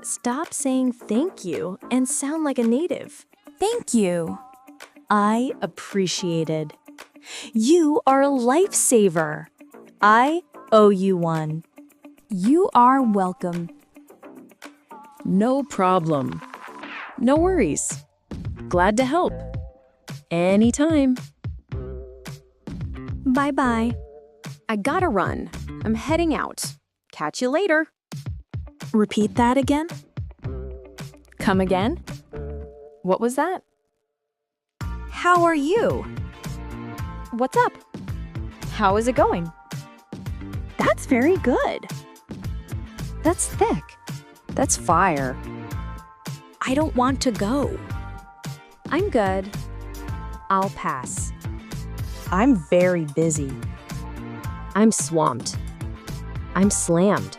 Stop saying thank you and sound like a native. Thank you. I appreciated. You are a lifesaver. I owe you one. You are welcome. No problem. No worries. Glad to help. Anytime. Bye-bye. I gotta run. I'm heading out. Catch you later. Repeat that again. Come again? What was that? How are you? What's up? How is it going? That's very good. That's thick. That's fire. I don't want to go. I'm good. I'll pass. I'm very busy. I'm swamped. I'm slammed.